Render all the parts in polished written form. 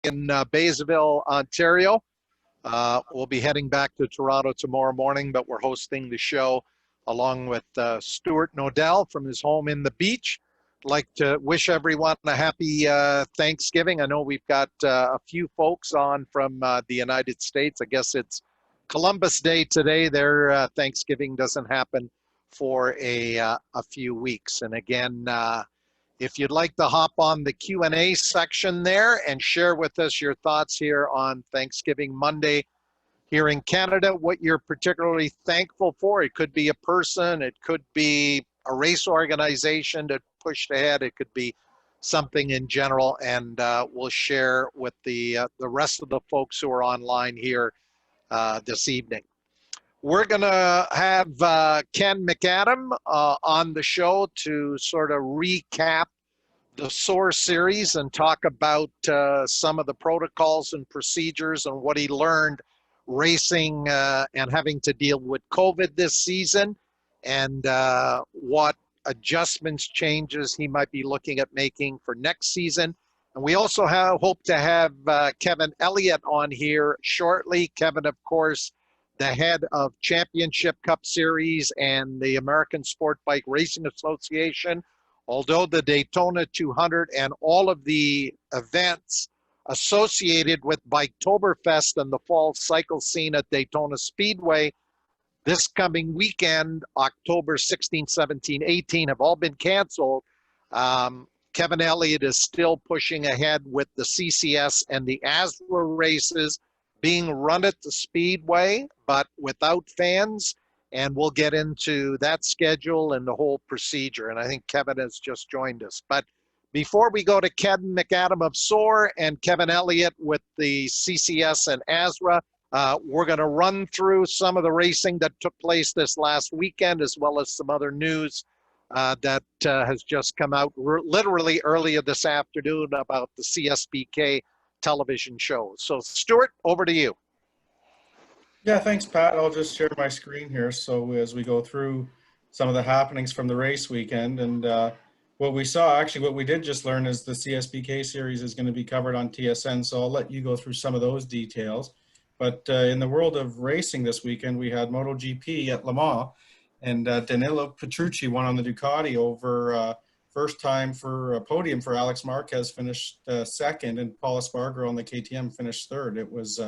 in Baysville, Ontario. We'll be heading back to Toronto tomorrow morning, but we're hosting the show along with Stuart Nodell from his home in the beach. I'd like to wish everyone a happy Thanksgiving. I know we've got a few folks on from the United States. I guess it's Columbus Day today. Their Thanksgiving doesn't happen for a few weeks. And again, if you'd like to hop on the Q&A section there and share with us your thoughts here on Thanksgiving Monday here in Canada, what you're particularly thankful for. It could be a person, it could be a race organization that pushed ahead, it could be something in general, and we'll share with the rest of the folks who are online here this evening. We're going to have Ken McAdam on the show to sort of recap the SOAR series and talk about some of the protocols and procedures and what he learned racing and having to deal with COVID this season, and what adjustments, changes he might be looking at making for next season. And we also hope to have Kevin Elliott on here shortly. Kevin, of course, the head of Championship Cup Series and the American Sport Bike Racing Association. Although the Daytona 200 and all of the events associated with Biketoberfest and the fall cycle scene at Daytona Speedway this coming weekend, October 16, 17, 18, have all been canceled. Kevin Elliott is still pushing ahead with the CCS and the ASRA races being run at the Speedway, but without fans. And we'll get into that schedule and the whole procedure. And I think Kevin has just joined us. But before we go to Kevin McAdam of SOAR and Kevin Elliott with the CCS and ASRA, we're going to run through some of the racing that took place this last weekend, as well as some other news that has just come out literally earlier this afternoon about the CSBK television shows. So Stuart, over to you. Yeah, thanks, Pat. I'll just share my screen here. So as we go through some of the happenings from the race weekend, and what we saw, actually what we did just learn is the CSBK series is going to be covered on TSN. So I'll let you go through some of those details. But in the world of racing this weekend, we had MotoGP at Le Mans, and Danilo Petrucci won on the Ducati over first time for a podium for Alex Marquez, finished second, and Paul Espargaro on the KTM finished third. It was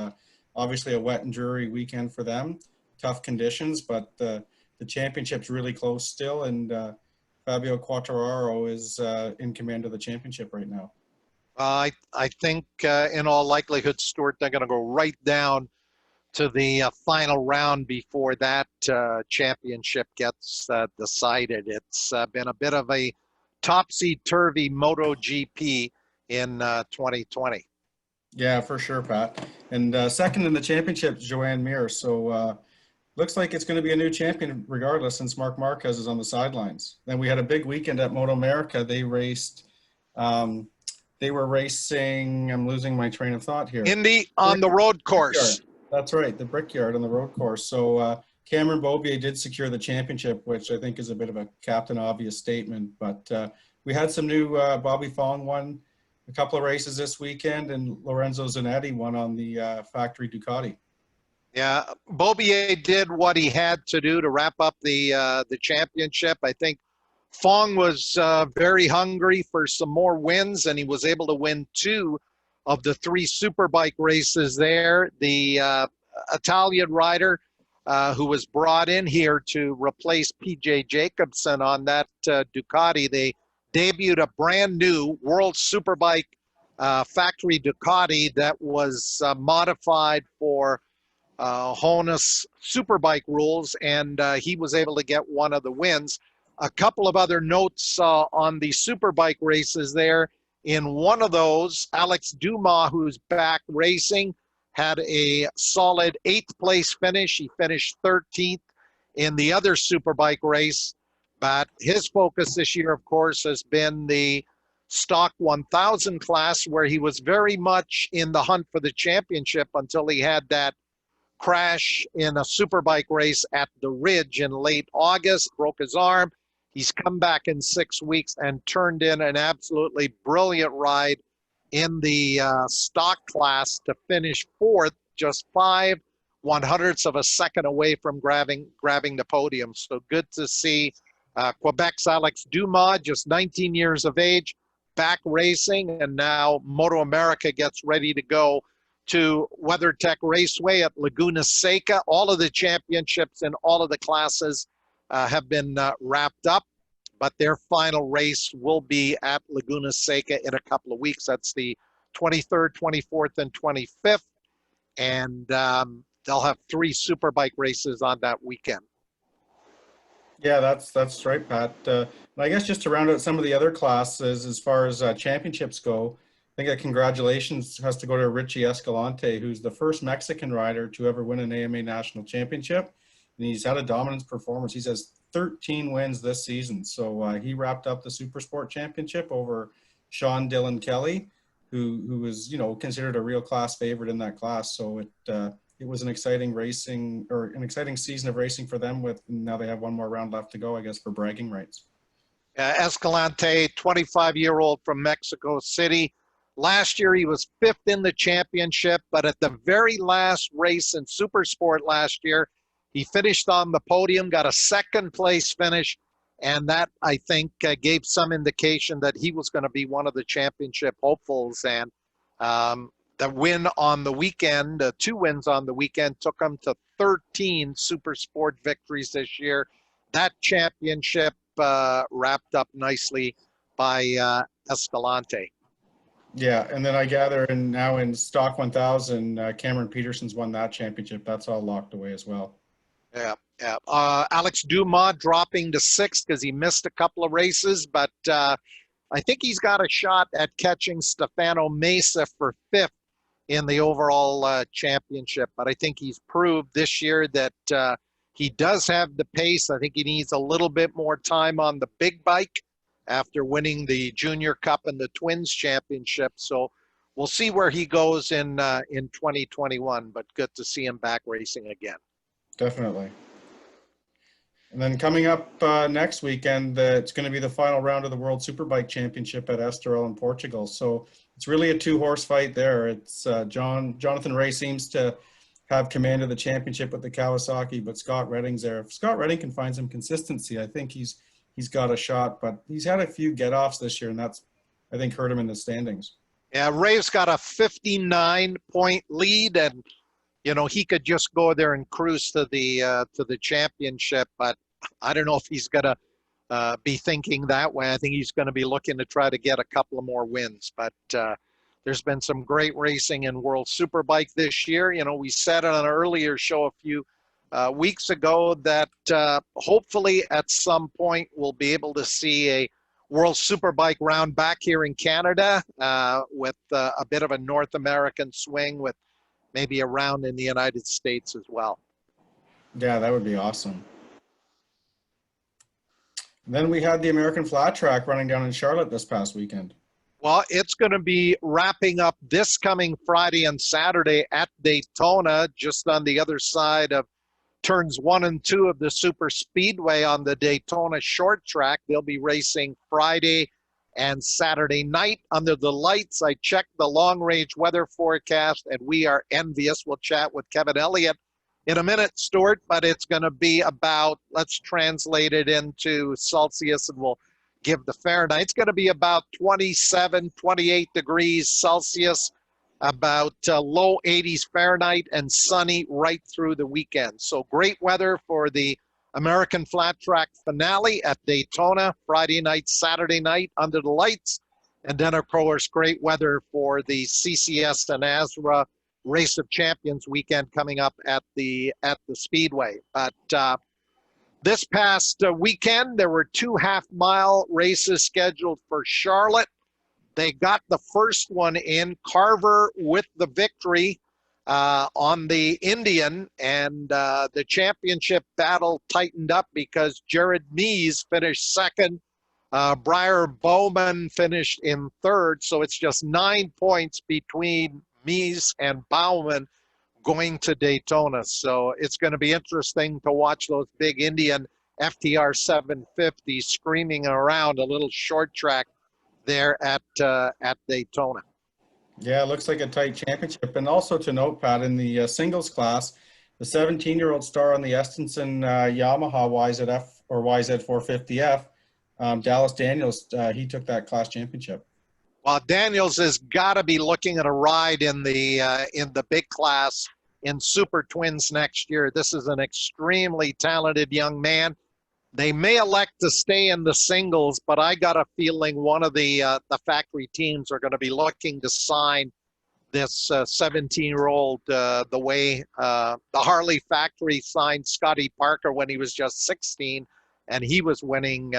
obviously a wet and dreary weekend for them, tough conditions, but the championship's really close still, and Fabio Quartararo is in command of the championship right now. I think in all likelihood, Stuart, they're going to go right down to the final round before that championship gets decided. It's been a bit of a topsy-turvy MotoGP in 2020. Yeah, for sure, Pat. And second in the championship, Joan Mir. So looks like it's going to be a new champion regardless, since Marc Marquez is on the sidelines. Then we had a big weekend at Moto America. They raced, they were racing, I'm losing my train of thought here. Indy on the road course. Brickyard. That's right, the Brickyard on the road course. So Cameron Beaubier did secure the championship, which I think is a bit of a Captain Obvious statement. But we had some new, Bobby Fong won a couple of races this weekend, and Lorenzo Zanetti won on the factory Ducati. Yeah, Beaubier did what he had to do to wrap up the championship. I think Fong was very hungry for some more wins, and he was able to win 2 of the 3 superbike races there. The Italian rider who was brought in here to replace PJ Jacobsen on that Ducati, they debuted a brand new World Superbike factory Ducati that was modified for Honus Superbike rules, and he was able to get one of the wins. A couple of other notes on the Superbike races there. In one of those, Alex Dumas, who's back racing, had a solid 8th place finish. He finished 13th in the other Superbike race. But his focus this year, of course, has been the Stock 1000 class, where he was very much in the hunt for the championship until he had that crash in a Superbike race at the Ridge in late August, broke his arm. He's come back in 6 weeks and turned in an absolutely brilliant ride in the stock class to finish fourth, just 5/100ths of a second away from grabbing the podium. So good to see Quebec's Alex Dumas, just 19 years of age, back racing, and now Moto America gets ready to go to WeatherTech Raceway at Laguna Seca. All of the championships in all of the classes have been wrapped up, but their final race will be at Laguna Seca in a couple of weeks. That's the 23rd, 24th, and 25th, and they'll have 3 Superbike races on that weekend. Yeah, that's right, Pat. And I guess just to round out some of the other classes, as far as championships go, I think a congratulations has to go to Richie Escalante, who's the first Mexican rider to ever win an AMA national championship. And he's had a dominance performance. He has 13 wins this season. So he wrapped up the Super Sport Championship over Sean Dillon Kelly, who was, you know, considered a real class favorite in that class. So it was an exciting season of racing for them. Now they have one more round left to go, I guess, for bragging rights. Escalante, 25-year-old from Mexico City. Last year he was 5th in the championship, but at the very last race in Super Sport last year, he finished on the podium, got a 2nd place finish, and that, I think, gave some indication that he was going to be one of the championship hopefuls. And the win on the weekend, 2 wins on the weekend, took him to 13 Super Sport victories this year. That championship wrapped up nicely by Escalante. Yeah, and then I gather now in Stock 1000, Cameron Peterson's won that championship. That's all locked away as well. Yeah. Alex Dumas dropping to 6th because he missed a couple of races, but I think he's got a shot at catching Stefano Mesa for 5th in the overall championship. But I think he's proved this year that he does have the pace. I think he needs a little bit more time on the big bike after winning the Junior Cup and the Twins Championship. So we'll see where he goes in 2021, but good to see him back racing again. Definitely. And then coming up next weekend, it's going to be the final round of the World Superbike Championship at Estoril in Portugal. So it's really a 2-horse fight there. It's Jonathan Ray seems to have command of the championship with the Kawasaki, but Scott Redding's there. If Scott Redding can find some consistency, I think he's got a shot. But he's had a few get-offs this year, and that's, I think, hurt him in the standings. Yeah, Ray's got a 59-point lead, and you know, he could just go there and cruise to the championship, but I don't know if he's going to be thinking that way. I think he's going to be looking to try to get a couple of more wins. But there's been some great racing in World Superbike this year. You know, we said on an earlier show a few weeks ago that hopefully at some point we'll be able to see a World Superbike round back here in Canada with a bit of a North American swing with maybe a round in the United States as well. Yeah, that would be awesome. And then we had the American Flat Track running down in Charlotte this past weekend. Well, it's going to be wrapping up this coming Friday and Saturday at Daytona, just on the other side of turns 1 and 2 of the Super Speedway on the Daytona short track. They'll be racing Friday and Saturday night under the lights. I checked the long-range weather forecast, and we are envious. We'll chat with Kevin Elliott in a minute, Stuart, but it's going to be about, let's translate it into Celsius, and we'll give the Fahrenheit. It's going to be about 27, 28 degrees Celsius, about low 80s Fahrenheit, and sunny right through the weekend. So great weather for the American Flat Track finale at Daytona, Friday night, Saturday night under the lights. And then, of course, great weather for the CCS and ASRA Race of Champions weekend coming up at the Speedway. But this past weekend, there were 2 half-mile races scheduled for Charlotte. They got the first one in, Carver with the victory on the Indian, and the championship battle tightened up because Jared Mees finished 2nd. Briar Bowman finished in 3rd, so it's just 9 points between Mees and Bowman going to Daytona. So it's going to be interesting to watch those big Indian FTR 750 screaming around a little short track there at Daytona. Yeah, it looks like a tight championship. And also to note, Pat, in the singles class, the 17-year-old star on the Estenson Yamaha YZF or YZ450F, Dallas Daniels, he took that class championship. Well, Daniels has got to be looking at a ride in the big class in Super Twins next year. This is an extremely talented young man. They may elect to stay in the singles, but I got a feeling one of the factory teams are going to be looking to sign this 17-year-old the way the Harley factory signed Scotty Parker when he was just 16, and he was winning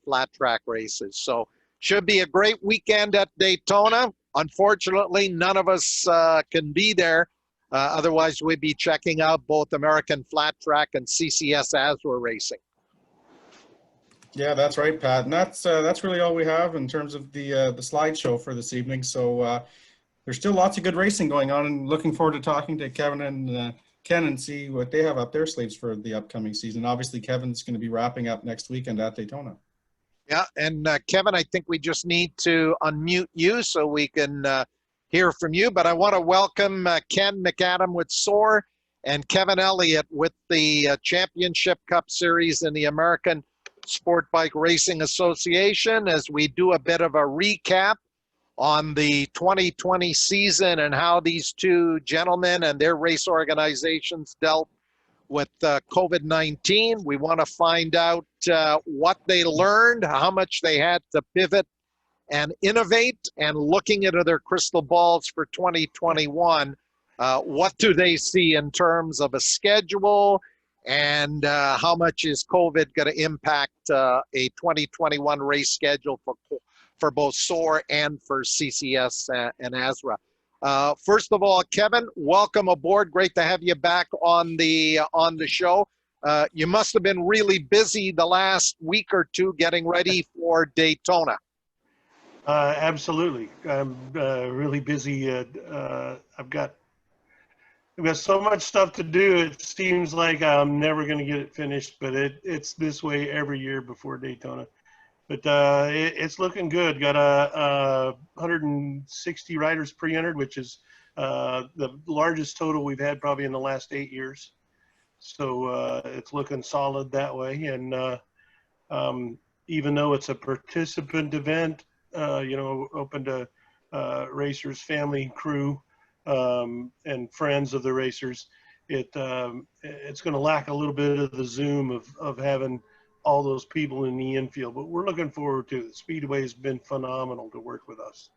flat track races. So should be a great weekend at Daytona. Unfortunately, none of us can be there. Otherwise, we'd be checking out both American Flat Track and CCS ASRA racing. Yeah, that's right, Pat. And that's really all we have in terms of the slideshow for this evening. So there's still lots of good racing going on, and looking forward to talking to Kevin and Ken and see what they have up their sleeves for the upcoming season. Obviously, Kevin's going to be wrapping up next weekend at Daytona. Yeah, and Kevin, I think we just need to unmute you so we can hear from you. But I want to welcome Ken McAdam with SOAR and Kevin Elliott with the Championship Cup Series in the American Sport Bike Racing Association as we do a bit of a recap on the 2020 season and how these two gentlemen and their race organizations dealt with COVID-19. We want to find out what they learned, how much they had to pivot and innovate, and looking into their crystal balls for 2021, what do they see in terms of a schedule, and how much is COVID going to impact a 2021 race schedule for both SOAR and for CCS and ASRA. First of all, Kevin, welcome aboard. Great to have you back on the show. You must have been really busy the last week or two getting ready for Daytona. Absolutely, I'm really busy. I've got so much stuff to do. It seems like I'm never going to get it finished, but it's this way every year before Daytona. But it's looking good. Got 160 riders pre-entered, which is the largest total we've had probably in the last 8 years. So it's looking solid that way. And even though it's a participant event, open to racers, family, crew, and friends of the racers, it's going to lack a little bit of the zoom of having all those people in the infield, but we're looking forward to it. The Speedway has been phenomenal to work with us.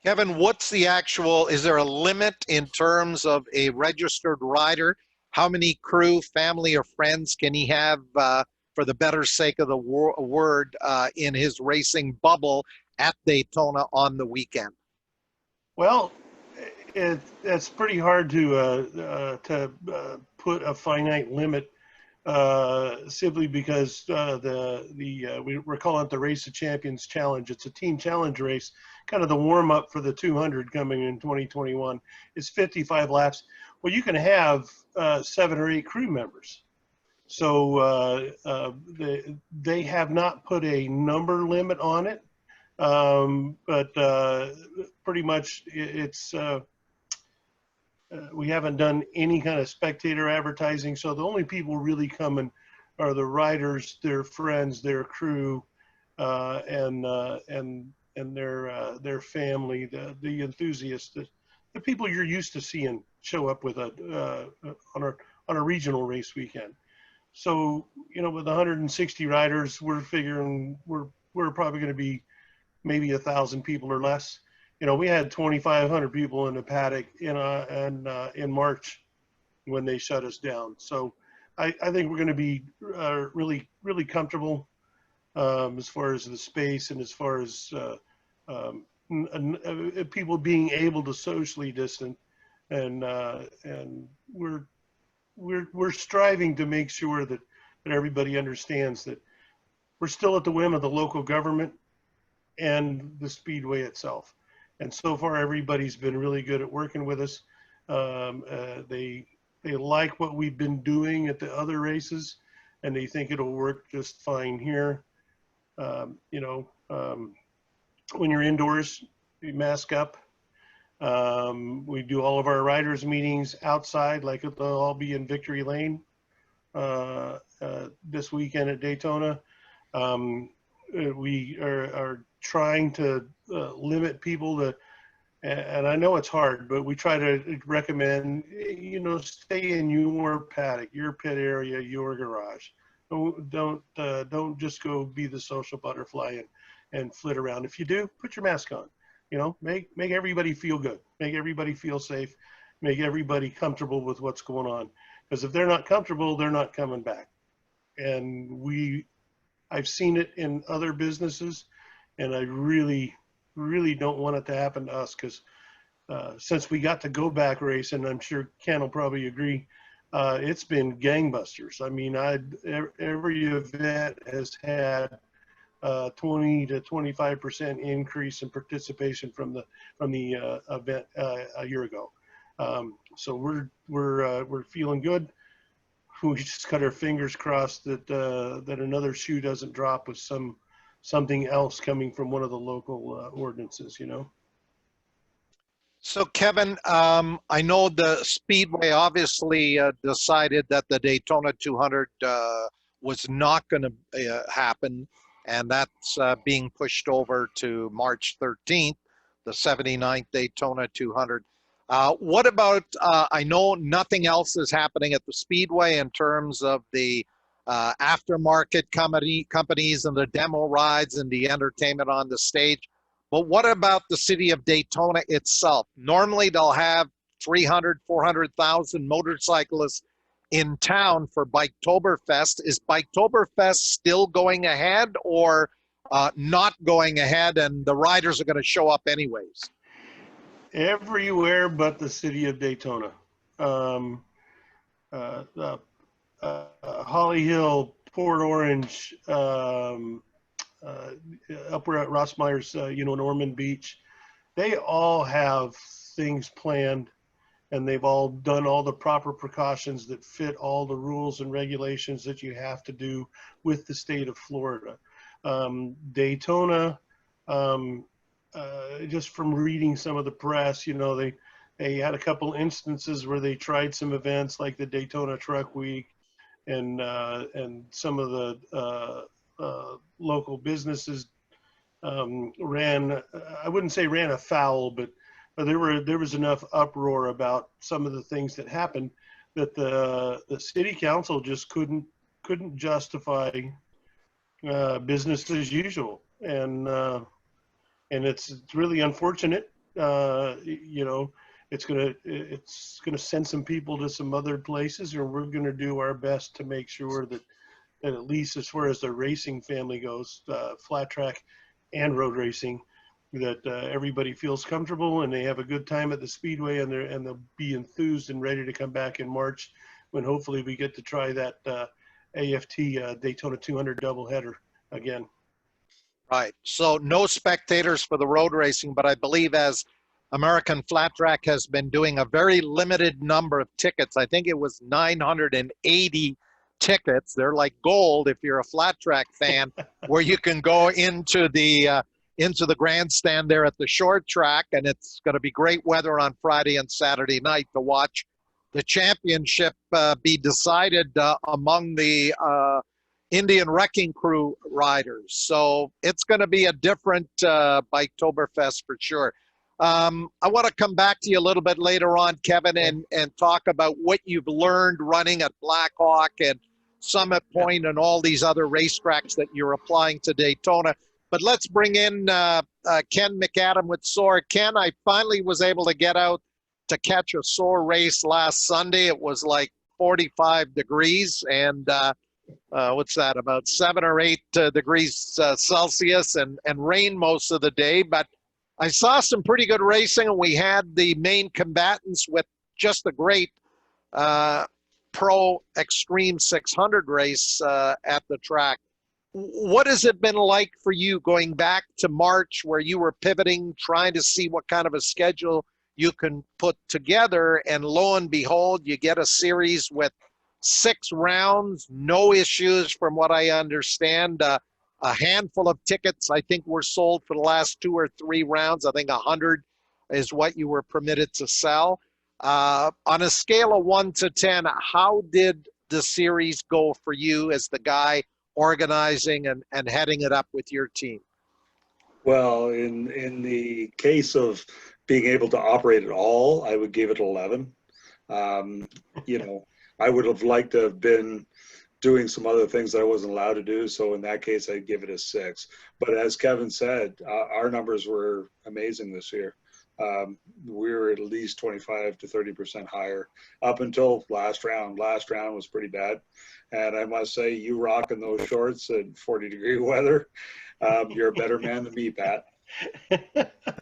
Kevin, is there a limit in terms of a registered rider? How many crew, family, or friends can he have, for the better sake of the word, in his racing bubble at Daytona on the weekend? Well, it's pretty hard to put a finite limit, simply because we're calling it the Race of Champions Challenge. It's a team challenge race, kind of the warm up for the 200 coming in 2021. It's 55 laps. Well, you can have 7 or 8 crew members. So they have not put a number limit on it, but pretty much it's. We haven't done any kind of spectator advertising, so the only people really coming are the riders, their friends, their crew, and their family, the enthusiasts, the people you're used to seeing show up with on a regional race weekend. So with 160 riders, we're figuring we're probably going to be maybe 1,000 people or less. We had 2,500 people in the paddock in March when they shut us down. So I think we're going to be really, really comfortable as far as the space and as far as people being able to socially distance. And we're striving to make sure that everybody understands that we're still at the whim of the local government and the Speedway itself. And so far, everybody's been really good at working with us. They like what we've been doing at the other races, and they think it'll work just fine here. When you're indoors, you mask up. We do all of our riders meetings outside, like they'll all be in Victory Lane this weekend at Daytona. We are trying to limit people to, and I know it's hard, but we try to recommend, stay in your paddock, your pit area, your garage. Don't just go be the social butterfly and flit around. If you do, put your mask on. Make everybody feel good, make everybody feel safe, make everybody comfortable with what's going on. Because if they're not comfortable, they're not coming back. And I've seen it in other businesses, and I really, really don't want it to happen to us, because since we got to go back racing, I'm sure Ken will probably agree, it's been gangbusters. I mean, every event has had 20 to 25% increase in participation from the event a year ago. So we're feeling good. We just got our fingers crossed that that another shoe doesn't drop with something else coming from one of the local ordinances, So Kevin, I know the Speedway obviously decided that the Daytona 200 was not going to happen, and that's being pushed over to March 13th, the 79th Daytona 200. What about, I know nothing else is happening at the Speedway in terms of the aftermarket companies and the demo rides and the entertainment on the stage. But what about the city of Daytona itself? Normally they'll have 300, 400,000 motorcyclists in town for Biketoberfest. Is Biketoberfest still going ahead, or not going ahead, and the riders are going to show up anyways? Everywhere but the city of Daytona. Holly Hill, Port Orange, up where at Ross Myers, Norman Beach, they all have things planned, and they've all done all the proper precautions that fit all the rules and regulations that you have to do with the state of Florida. Daytona, just from reading some of the press, they had a couple instances where they tried some events like the Daytona Truck Week, and some of the local businesses ran, I wouldn't say ran afoul, but there was enough uproar about some of the things that happened that the city council just couldn't justify business as usual, and it's really unfortunate. It's gonna send some people to some other places, and we're gonna do our best to make sure that at least as far as the racing family goes, flat track and road racing, that everybody feels comfortable and they have a good time at the Speedway, and they'll be enthused and ready to come back in March, when hopefully we get to try that AFT Daytona 200 doubleheader again. Right. So no spectators for the road racing, but I believe as American Flat Track has been doing a very limited number of tickets. I think it was 980 tickets. They're like gold if you're a flat track fan, where you can go into the grandstand there at the short track, and it's going to be great weather on Friday and Saturday night to watch the championship be decided among the Indian Wrecking Crew riders. So it's going to be a different Biketoberfest for sure. I want to come back to you a little bit later on, Kevin, and talk about what you've learned running at Blackhawk and Summit Point and all these other racetracks that you're applying to Daytona. But let's bring in Ken McAdam with SOAR. Ken, I finally was able to get out to catch a SOAR race last Sunday. It was like 45 degrees and what's that, about 7 or 8 degrees Celsius, and rain most of the day. But I saw some pretty good racing, and we had the main combatants with just a great Pro Extreme 600 race at the track. What has it been like for you going back to March, where you were pivoting, trying to see what kind of a schedule you can put together, and lo and behold, you get a series with 6 rounds, no issues from what I understand. A handful of tickets, I think, were sold for the last 2 or 3 rounds. I think 100 is what you were permitted to sell. On a scale of 1 to 10, how did the series go for you as the guy organizing and heading it up with your team? Well, in the case of being able to operate at all, I would give it 11. You know, I would have liked to have been doing some other things that I wasn't allowed to do. So in that case, I'd give it a 6. But as Kevin said, our numbers were amazing this year. We were at least 25 to 30% higher up until last round. Last round was pretty bad. And I must say, you rocking those shorts in 40-degree weather, you're a better man than me, Pat.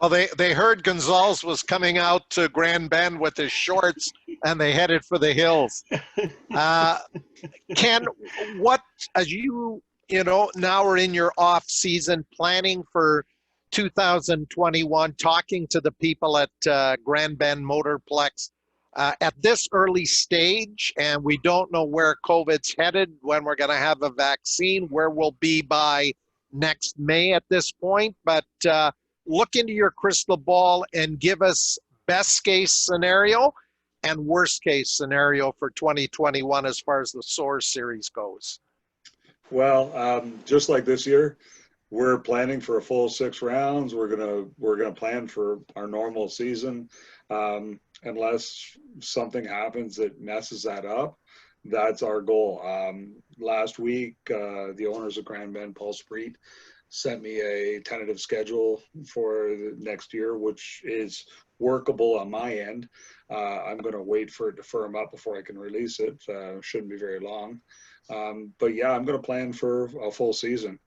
Well, they heard Gonzalez was coming out to Grand Bend with his shorts, and they headed for the hills. Ken, what, as you now are in your off season, planning for 2021, talking to the people at Grand Bend Motorplex at this early stage, and we don't know where COVID's headed, when we're going to have a vaccine, where we'll be by next May at this point, but look into your crystal ball and give us best case scenario and worst case scenario for 2021 as far as the SOAR series goes. Well, just like this year, we're planning for a full 6 rounds. We're gonna plan for our normal season, unless something happens that messes that up. That's our goal. Last week, the owners of Grand Bend, Paul Spreet, sent me a tentative schedule for the next year, which is workable on my end. I'm going to wait for it to firm up before I can release it. Shouldn't be very long. But yeah, I'm going to plan for a full season.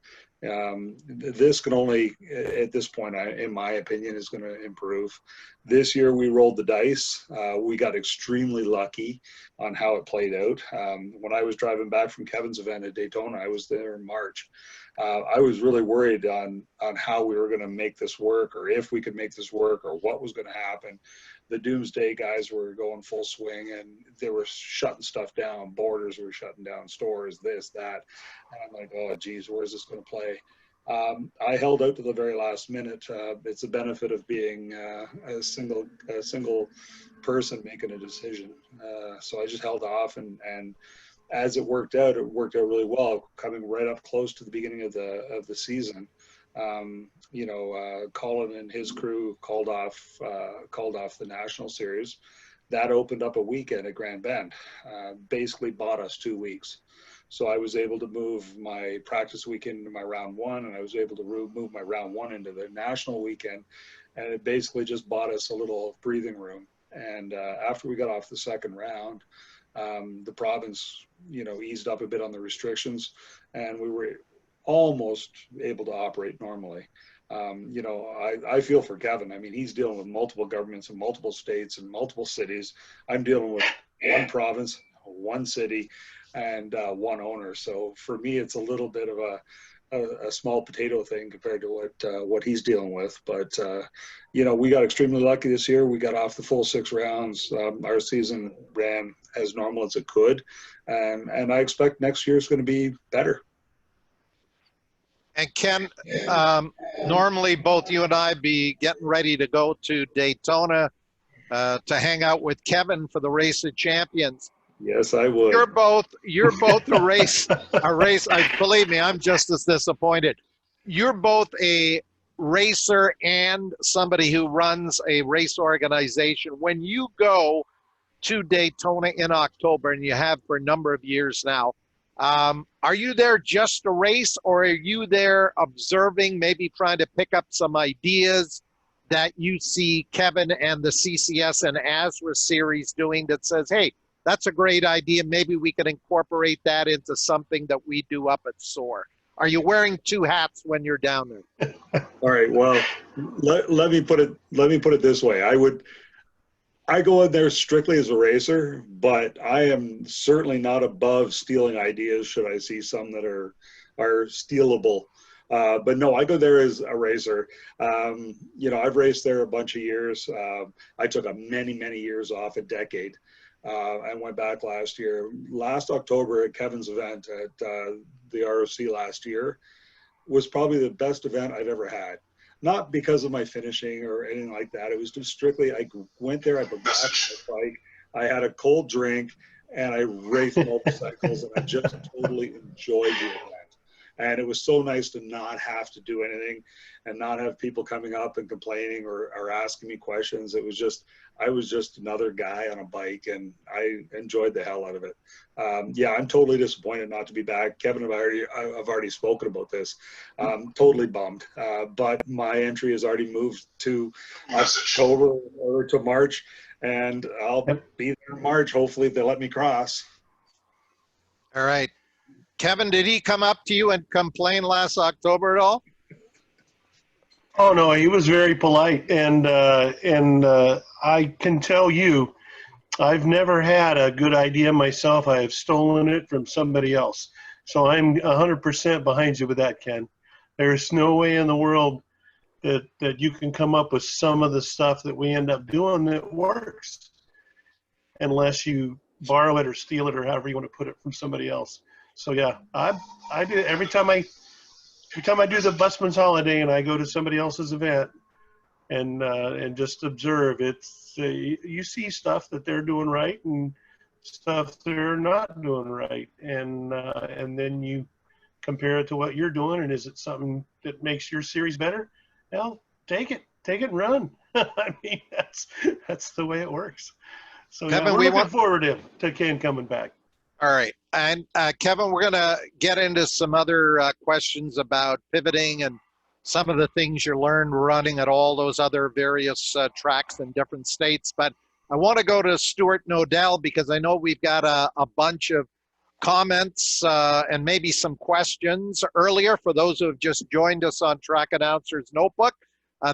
This can only, at this point, in my opinion, is going to improve. This year we rolled the dice. We got extremely lucky on how it played out. When I was driving back from Kevin's event at Daytona, I was there in March. I was really worried on how we were going to make this work, or if we could make this work, or what was going to happen. The doomsday guys were going full swing, and they were shutting stuff down. Borders were shutting down, stores, this, that. And I'm like, oh, geez, where's this going to play? I held out to the very last minute. It's a benefit of being a single person making a decision. So I just held off, and as it worked out really well, coming right up close to the beginning of the season. Colin and his crew called off the national series. That opened up a weekend at Grand Bend, basically bought us 2 weeks. So I was able to move my practice weekend into my round 1, and I was able to move my round 1 into the national weekend. And it basically just bought us a little breathing room. And after we got off the second round, the province, eased up a bit on the restrictions, and we were almost able to operate normally. I feel for Kevin. I mean, he's dealing with multiple governments in multiple states and multiple cities. I'm dealing with one province, one city, and one owner. So for me, it's a little bit of a small potato thing compared to what he's dealing with. But we got extremely lucky this year. We got off the full 6 rounds. Our season ran as normal as it could, and I expect next year is going to be better. And Ken, normally both you and I be getting ready to go to Daytona to hang out with Kevin for the Race of Champions. Yes, I would. You're both a race. Believe me, I'm just as disappointed. You're both a racer and somebody who runs a race organization. When you go to Daytona in October, and you have for a number of years now, are you there just to race, or are you there observing, maybe trying to pick up some ideas that you see Kevin and the CCS and ASRA series doing that says, hey, that's a great idea. Maybe we can incorporate that into something that we do up at SOAR. Are you wearing 2 hats when you're down there? All right. Well, let me put it this way. I go in there strictly as a racer, but I am certainly not above stealing ideas should I see some that are stealable. But no, I go there as a racer. I've raced there a bunch of years. I took many years off, a decade. I went back last October at Kevin's event at the ROC last year was probably the best event I've ever had. not because of my finishing or anything like that. It was just strictly, I went there, I put gas on my bike, I had a cold drink, and I raced motorcycles, and I just totally enjoyed the event. And it was so nice to not have to do anything and not have people coming up and complaining or asking me questions. It was just, I was just another guy on a bike, and I enjoyed the hell out of it. Yeah, I'm totally disappointed not to be back. Kevin and I've already spoken about this. Totally bummed. But my entry has already moved to October or to March, and I'll be there in March. Hopefully they let me cross. All right. Kevin, did he come up to you and complain last October at all? Oh no, he was very polite, and I can tell you, I've never had a good idea myself. I have stolen it from somebody else. So I'm 100% behind you with that, Ken. There's no way in the world that you can come up with some of the stuff that we end up doing that works, unless you borrow it or steal it or however you want to put it from somebody else. So yeah, I do every time I do the Busman's Holiday and I go to somebody else's event and just observe. It's you see stuff that they're doing right and stuff they're not doing right, and then you compare it to what you're doing, and is it something that makes your series better? Hell, take it and run. I mean, that's the way it works. So Kevin, yeah, we're looking forward to Ken coming back. All right. And Kevin, we're going to get into some other questions about pivoting and some of the things you learned running at all those other various tracks in different states. But I want to go to Stuart Nodell because I know we've got a bunch of comments and maybe some questions earlier for those who have just joined us on Track Announcer's Notebook.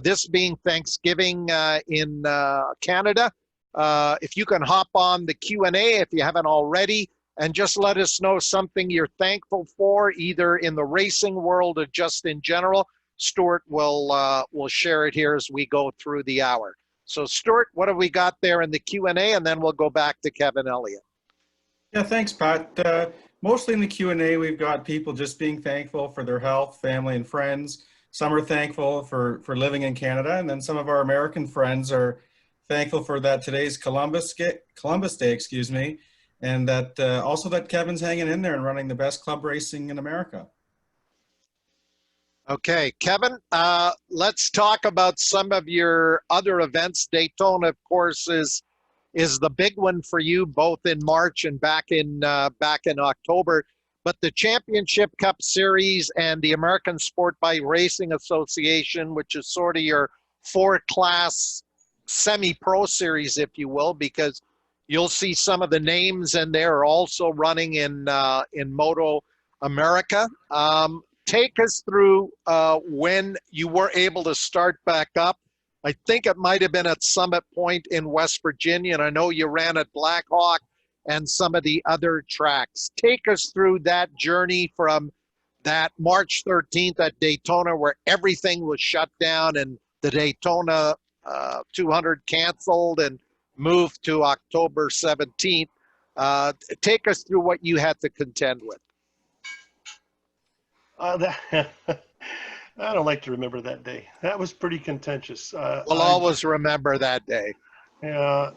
This being Thanksgiving in Canada. If you can hop on the Q&A if you haven't already, and just let us know something you're thankful for, either in the racing world or just in general. Stuart will share it here as we go through the hour. So Stuart, what have we got there in the Q&A, and then we'll go back to Kevin Elliott. Yeah, thanks, Pat. Mostly in the Q&A, we've got people just being thankful for their health, family, and friends. Some are thankful for living in Canada, and then some of our American friends are thankful for that today's Columbus Day, excuse me, and that also that Kevin's hanging in there and running the best club racing in America. Okay, Kevin, let's talk about some of your other events. Daytona, of course, is the big one for you, both in March and back in October. But the Championship Cup Series and the American Sport Bike Racing Association, which is sort of your four-class semi-pro series, if you will, because you'll see some of the names in there are also running in Moto America. Take us through when you were able to start back up. I think it might have been at Summit Point in West Virginia, and I know you ran at Blackhawk and some of the other tracks. Take us through that journey from that March 13th at Daytona where everything was shut down and the Daytona 200 canceled and moved to October 17th. Take us through what you had to contend with. I don't like to remember that day. That was pretty contentious. We'll always remember that day. Yeah.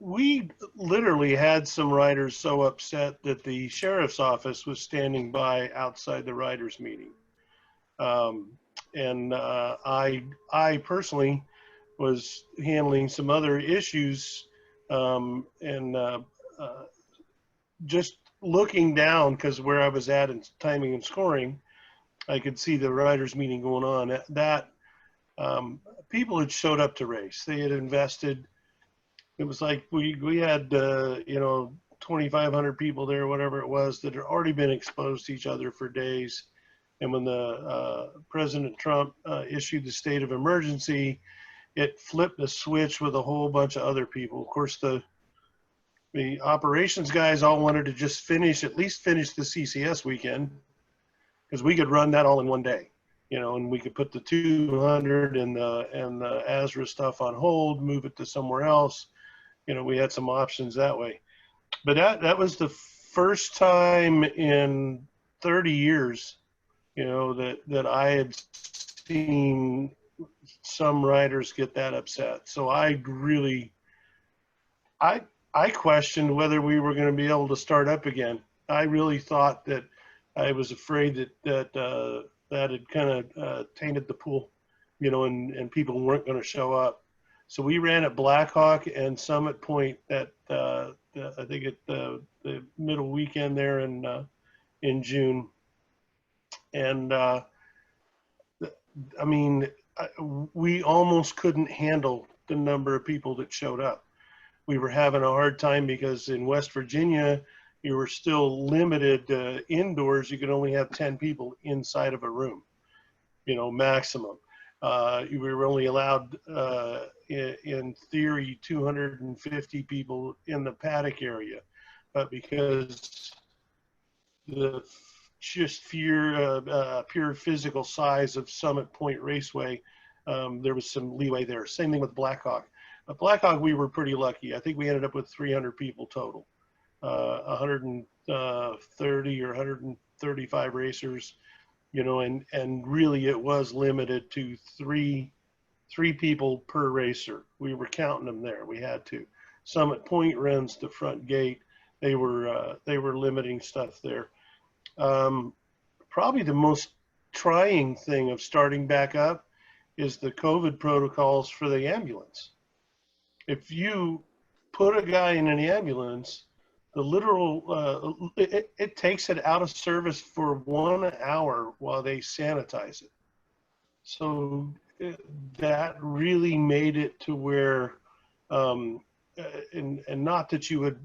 We literally had some riders so upset that the sheriff's office was standing by outside the riders' meeting. And I personally was handling some other issues and just looking down, because where I was at in timing and scoring, I could see the riders' meeting going on. That people had showed up to race. They had invested. It was like we had 2,500 people there, whatever it was, that had already been exposed to each other for days. And when the President Trump issued the state of emergency, it flipped a switch with a whole bunch of other people. Of course, the operations guys all wanted to just at least finish the CCS weekend, because we could run that all in one day, and we could put the 200 and the ASRA stuff on hold, move it to somewhere else. We had some options that way. But that was the first time in 30 years, that I had seen some riders get that upset. So I questioned whether we were going to be able to start up again. I really thought that I was afraid that had kind of tainted the pool, and people weren't going to show up. So we ran at Blackhawk and Summit Point at I think at the middle weekend there in June, and I mean, we almost couldn't handle the number of people that showed up. We were having a hard time because in West Virginia, you were still limited indoors. You could only have 10 people inside of a room, maximum. We were only allowed, in theory, 250 people in the paddock area. But because the just pure physical size of Summit Point Raceway, there was some leeway there. Same thing with Blackhawk. At Blackhawk, we were pretty lucky. I think we ended up with 300 people total, 130 or 135 racers, and really it was limited to three people per racer. We were counting them there. We had to. Summit Point runs the front gate. They were limiting stuff there. Probably the most trying thing of starting back up is the COVID protocols for the ambulance. If you put a guy in an ambulance, the literal, it takes it out of service for 1 hour while they sanitize it. So that really made it to where, and not that you would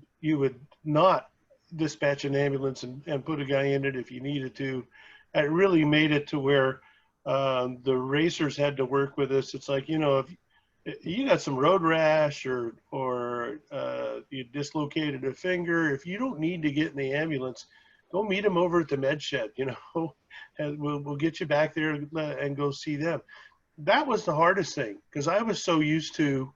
not dispatch an ambulance and put a guy in it if you needed to. It really made it to where the racers had to work with us. It's like, if you got some road rash or you dislocated a finger, if you don't need to get in the ambulance, go meet them over at the med shed, and we'll get you back there and go see them. That was the hardest thing, because I was so used to,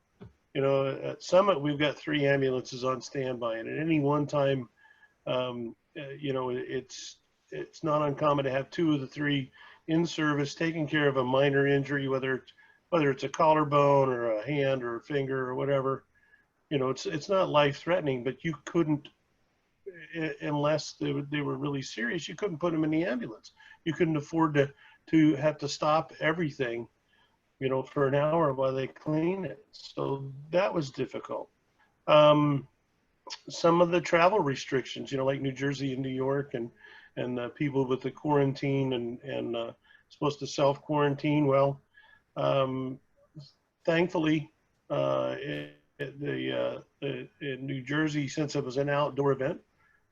at Summit, we've got 3 ambulances on standby, and at any one time, it's not uncommon to have 2 of the 3 in service taking care of a minor injury, whether it's a collarbone or a hand or a finger or whatever. It's not life-threatening, but you couldn't, unless they were really serious, you couldn't put them in the ambulance. You couldn't afford to have to stop everything, for an hour while they clean it. So that was difficult. Some of the travel restrictions, like New Jersey and New York, and people with the quarantine and supposed to self-quarantine. Well, thankfully, in New Jersey, since it was an outdoor event,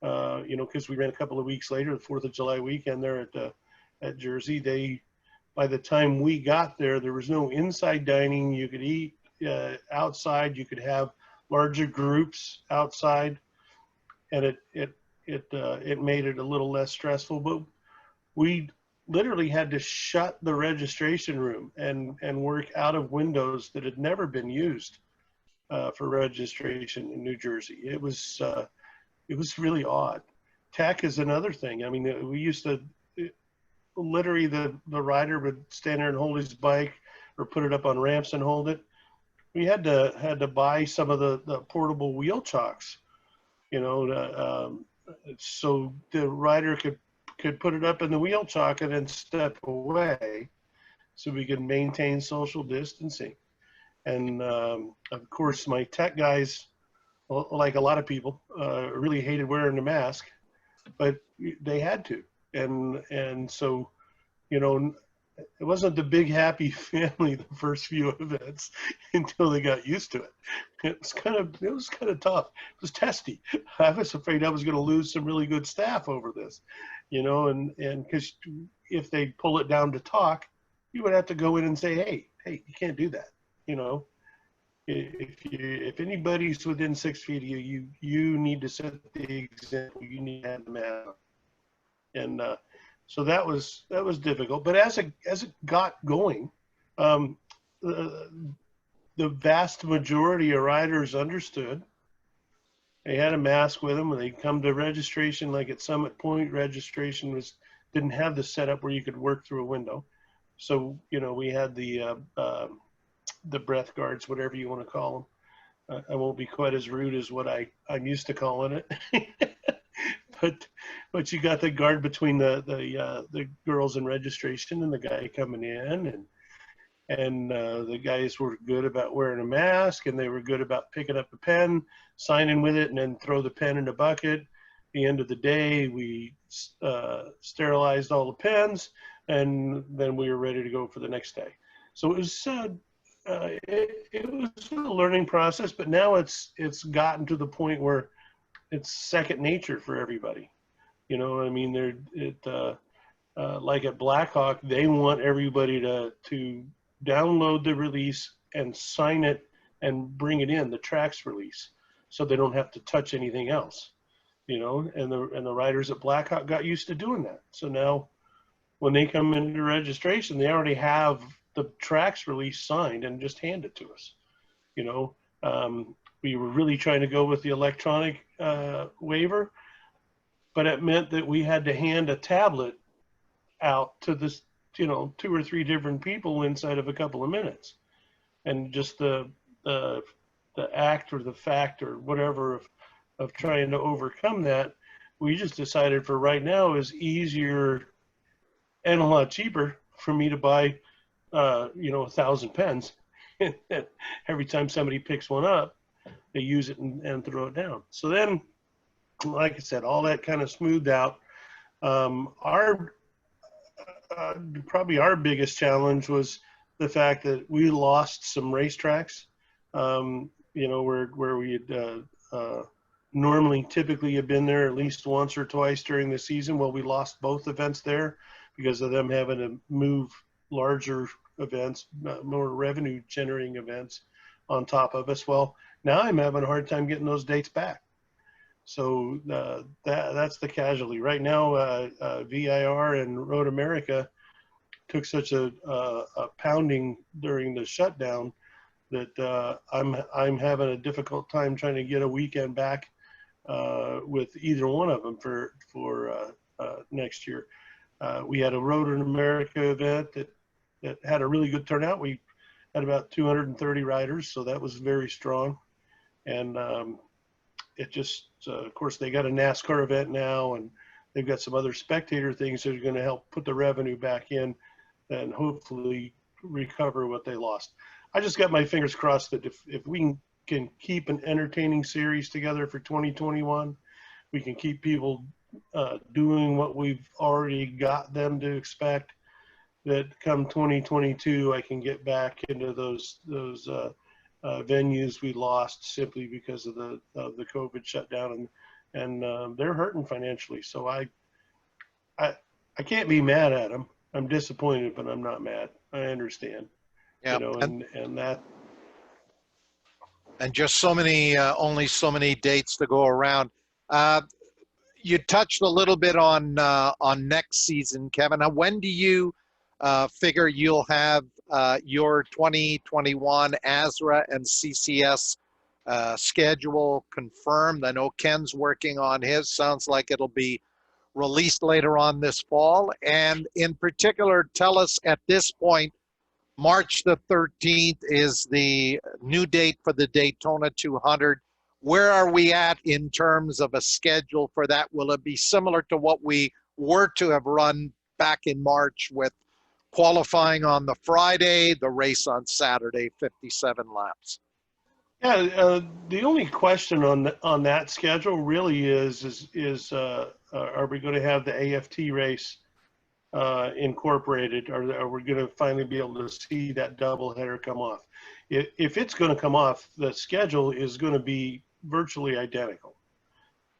because we ran a couple of weeks later, the 4th of July weekend there at Jersey, by the time we got there, there was no inside dining. You could eat outside. You could have larger groups outside, and it made it a little less stressful. But we literally had to shut the registration room and work out of windows that had never been used for registration in New Jersey. It was really odd. Tech is another thing. I mean, we used to literally the rider would stand there and hold his bike or put it up on ramps and hold it. We had to buy some of the portable wheel chocks, so the rider could put it up in the wheel chock and then step away, so we could maintain social distancing. And of course, my tech guys, like a lot of people, really hated wearing the mask, but they had to. And so, it wasn't the big happy family the first few events until they got used to it. It was kind of tough. It was testy. I was afraid I was going to lose some really good staff over this, and because if they pull it down to talk, you would have to go in and say, hey, you can't do that. If anybody's within 6 feet of you need to set the example. You need to have the mask. And so that was difficult. But as it got going, the vast majority of riders understood. They had a mask with them when they come to registration. Like at Summit Point, registration didn't have the setup where you could work through a window. So, you know, we had the breath guards, whatever you want to call them. I won't be quite as rude as what I'm used to calling it. but you got the guard between the girls in registration and the guy coming in, and the guys were good about wearing a mask, and they were good about picking up a pen, signing with it, and then throw the pen in a bucket. At the end of the day, we sterilized all the pens, and then we were ready to go for the next day. So it was it was a learning process, but now it's gotten to the point where it's second nature for everybody. You know, I mean, like at Blackhawk, they want everybody to download the release and sign it and bring it in, the tracks release, so they don't have to touch anything else. You know, and the riders at Blackhawk got used to doing that. So now when they come into registration, they already have the tracks release signed and just hand it to us. You know, we were really trying to go with the electronic waiver, but it meant that we had to hand a tablet out to this, you know, 2 or 3 different people inside of a couple of minutes. And just the act or the fact or whatever of trying to overcome that, we just decided for right now is easier and a lot cheaper for me to buy, you know, 1,000 pens. Every time somebody picks one up, they use it and throw it down. So then, like I said, all that kind of smoothed out. Probably our biggest challenge was the fact that we lost some racetracks, you know, where we had normally typically have been there at least once or twice during the season. Well, we lost both events there because of them having to move larger events, more revenue generating events on top of us. Well, now I'm having a hard time getting those dates back. So that's the casualty. Right now, VIR and Road America took such a pounding during the shutdown that I'm having a difficult time trying to get a weekend back with either one of them for next year. We had a Road America event that had a really good turnout. We had about 230 riders, so that was very strong. And it just, of course, they got a NASCAR event now, and they've got some other spectator things that are going to help put the revenue back in and hopefully recover what they lost. I just got my fingers crossed that if we can keep an entertaining series together for 2021, we can keep people doing what we've already got them to expect, that come 2022, I can get back into those venues we lost simply because of the COVID shutdown, and they're hurting financially. So I can't be mad at them. I'm disappointed, but I'm not mad. I understand. Yeah, you know, and that. And just so many, only so many dates to go around. You touched a little bit on next season, Kevin. Now, when do you figure you'll have your 2021 ASRA and CCS schedule confirmed? I know Ken's working on his. Sounds like it'll be released later on this fall. And in particular, tell us at this point, March the 13th is the new date for the Daytona 200. Where are we at in terms of a schedule for that? Will it be similar to what we were to have run back in March with qualifying on the Friday, the race on Saturday, 57 laps? Yeah, the only question on that schedule really is are we going to have the AFT race incorporated? Are we going to finally be able to see that doubleheader come off? If it's going to come off, the schedule is going to be virtually identical.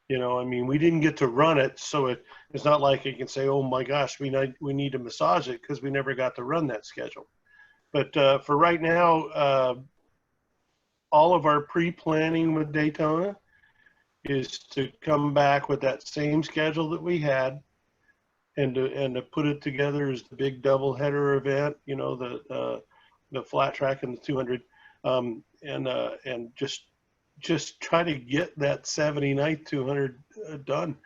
You know, I mean, we didn't get to run it, so it's not like you can say, oh my gosh, we need to massage it, because we never got to run that schedule. But for right now, all of our pre-planning with Daytona is to come back with that same schedule that we had, and to put it together as the big doubleheader event. You know, the flat track and the 200, and just just try to get that 79th 200 done.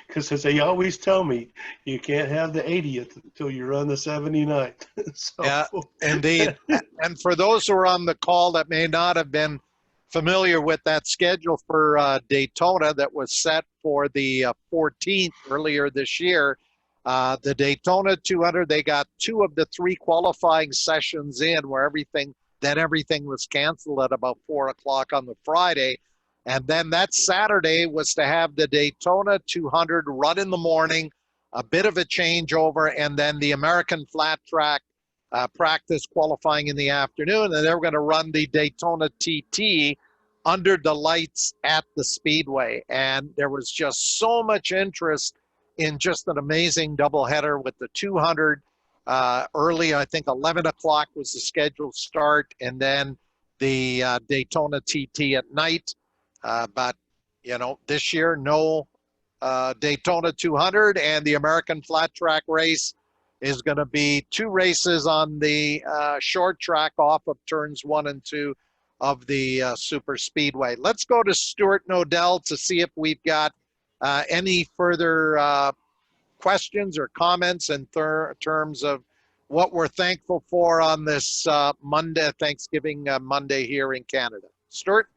Because as they always tell me, you can't have the 80th until you're on the 79th. So, Yeah, indeed. And for those who are on the call that may not have been familiar with that schedule for Daytona that was set for the 14th earlier this year, the Daytona 200, they got 2 of the 3 qualifying sessions in where everything was canceled at about 4 o'clock on the Friday. And then that Saturday was to have the Daytona 200 run in the morning, a bit of a changeover, and then the American flat track practice qualifying in the afternoon. And they were going to run the Daytona TT under the lights at the Speedway. And there was just so much interest in just an amazing doubleheader with the 200 early. I think 11 o'clock was the scheduled start, and then the Daytona TT at night. But, you know, this year, no Daytona 200, and the American flat track race is going to be 2 races on the short track off of turns 1 and 2 of the super speedway. Let's go to Stuart Nodell to see if we've got any further questions or comments in terms of what we're thankful for on this Monday, Thanksgiving Monday here in Canada. Stuart?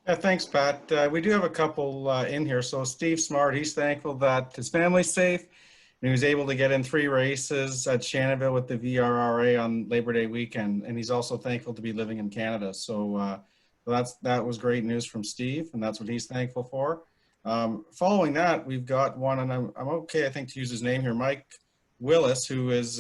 Yeah, thanks, Pat. We do have a couple in here. So Steve Smart, he's thankful that his family's safe and he was able to get in 3 races at Shannonville with the VRRA on Labor Day weekend. And he's also thankful to be living in Canada. So that was great news from Steve, and that's what he's thankful for. Following that, we've got one, and I'm okay, I think, to use his name here, Mike Willis, who is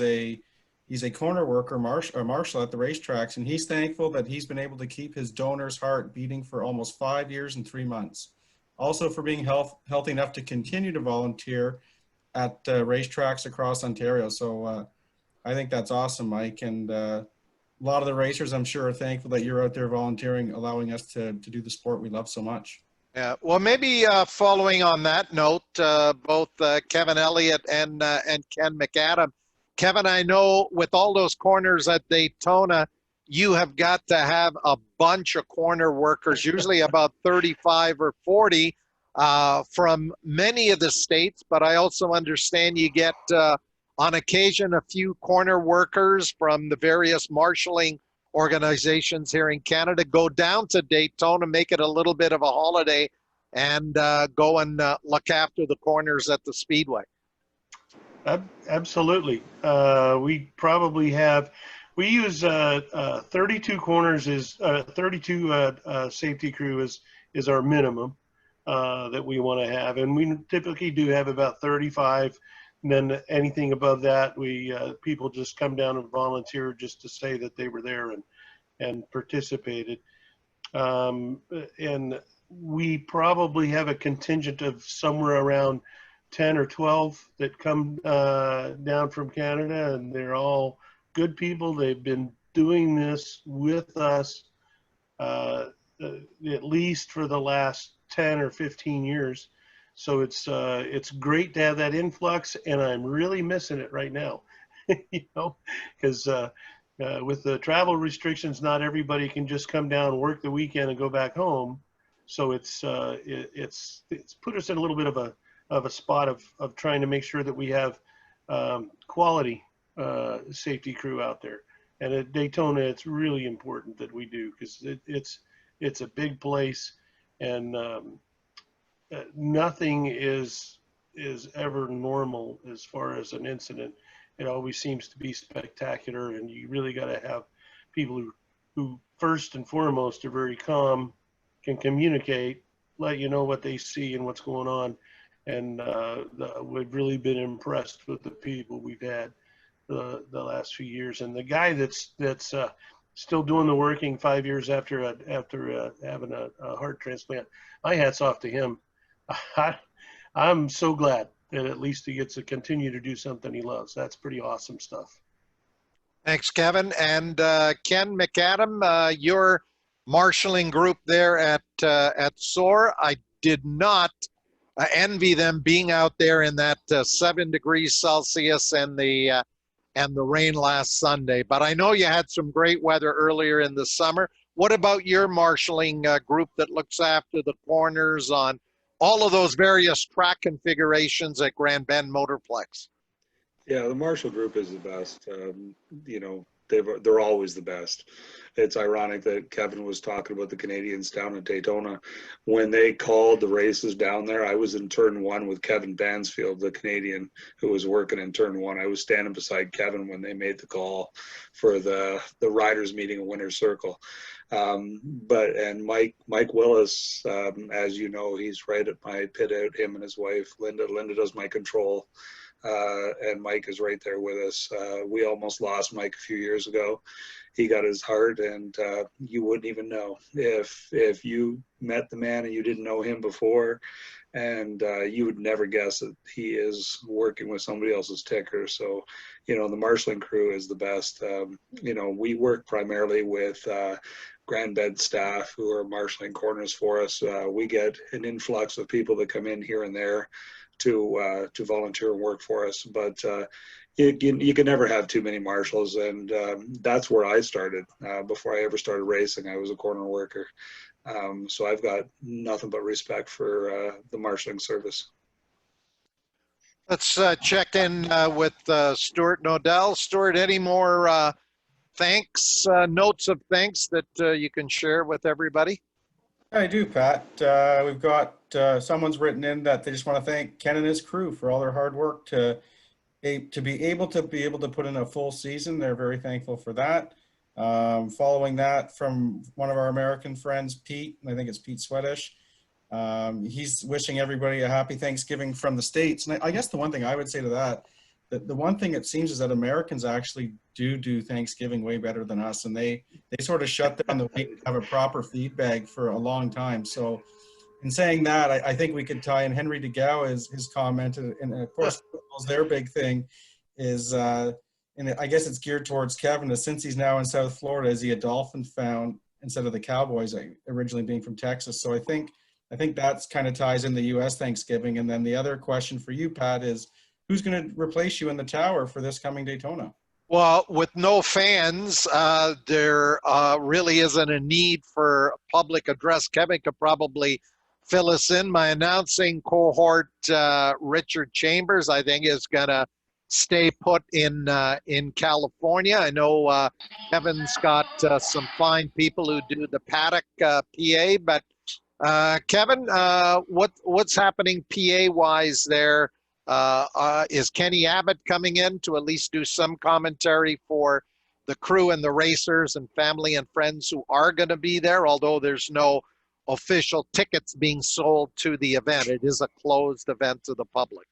he's a corner worker, marshal at the racetracks, and he's thankful that he's been able to keep his donor's heart beating for almost 5 years and 3 months. Also for being healthy enough to continue to volunteer at racetracks across Ontario. So I think that's awesome, Mike. And a lot of the racers, I'm sure, are thankful that you're out there volunteering, allowing us to do the sport we love so much. Yeah, well, maybe following on that note, both Kevin Elliott and Ken McAdam. Kevin, I know with all those corners at Daytona, you have got to have a bunch of corner workers, usually about 35 or 40 from many of the states, but I also understand you get on occasion a few corner workers from the various marshalling organizations here in Canada go down to Daytona, make it a little bit of a holiday, and go and look after the corners at the Speedway. Absolutely. We probably have, we use 32 corners is 32 safety crew is our minimum that we want to have. And we typically do have about 35. And then anything above that, we people just come down and volunteer just to say that they were there and participated. And we probably have a contingent of somewhere around 10 or 12 that come down from Canada, and they're all good people. They've been doing this with us at least for the last 10 or 15 years. So it's great to have that influx, and I'm really missing it right now, you know, because with the travel restrictions, not everybody can just come down, work the weekend, and go back home. So it's put us in a little bit of a spot of trying to make sure that we have quality safety crew out there. And at Daytona, it's really important that we do, because it's a big place, and nothing is ever normal as far as an incident. It always seems to be spectacular, and you really got to have people who first and foremost are very calm, can communicate, let you know what they see and what's going on. And we've really been impressed with the people we've had the last few years. And the guy that's still doing the working 5 years after having a heart transplant, my hat's off to him. I'm so glad that at least he gets to continue to do something he loves. That's pretty awesome stuff. Thanks, Kevin. And Ken McAdam, your marshalling group there at SOAR, I did not envy them being out there in that 7 degrees Celsius and the rain last Sunday. But I know you had some great weather earlier in the summer. what about your marshaling group that looks after the corners on all of those various track configurations at Grand Bend Motorplex? Yeah, the Marshall Group is the best. You know, they're always the best. It's ironic that Kevin was talking about the Canadians down at Daytona. When they called the races down there, I was in turn one with Kevin Bansfield, the Canadian who was working in turn one. I was standing beside Kevin when they made the call for the riders meeting in Winter Circle. And Mike Willis, as you know, he's right at my pit out, him and his wife, Linda. Linda does my control. And Mike is right there with us. We almost lost Mike a few years ago. He got his heart, and you wouldn't even know if you met the man and you didn't know him before, and you would never guess that he is working with somebody else's ticker. So, you know, the marshaling crew is the best. You know, we work primarily with Grand Bend staff who are marshaling corners for us. We get an influx of people that come in here and there to volunteer and work for us, but you can never have too many marshals, and that's where I started. Before I ever started racing, I was a corner worker, so I've got nothing but respect for the marshaling service. Let's check in with Stuart Nodell. Stuart, any more thanks, notes of thanks that you can share with everybody? I do, Pat. We've got someone's written in that they just want to thank Ken and his crew for all their hard work to be able to put in a full season. They're very thankful for that. Following that, from one of our American friends, Pete, I think it's Pete Swedish. He's wishing everybody a happy Thanksgiving from the States. And I guess the one thing I would say to that, the one thing it seems is that Americans actually do Thanksgiving way better than us, and they sort of shut down the week to have a proper feedback for a long time. So in saying that, I think we could tie in Henry DeGau his comment, and of course their big thing is, and I guess it's geared towards Kevin, since he's now in South Florida, is he a Dolphin fan instead of the Cowboys, originally being from Texas. So I think that's kind of ties in the U.S. Thanksgiving. And then the other question for you, Pat, is who's going to replace you in the tower for this coming Daytona? Well, with no fans, there really isn't a need for public address. Kevin could probably fill us in. My announcing cohort, Richard Chambers, I think is going to stay put in California. I know Kevin's got some fine people who do the paddock PA, but Kevin, what's happening PA-wise there? Is Kenny Abbott coming in to at least do some commentary for the crew and the racers and family and friends who are going to be there, although there's no official tickets being sold to the event? It is a closed event to the public.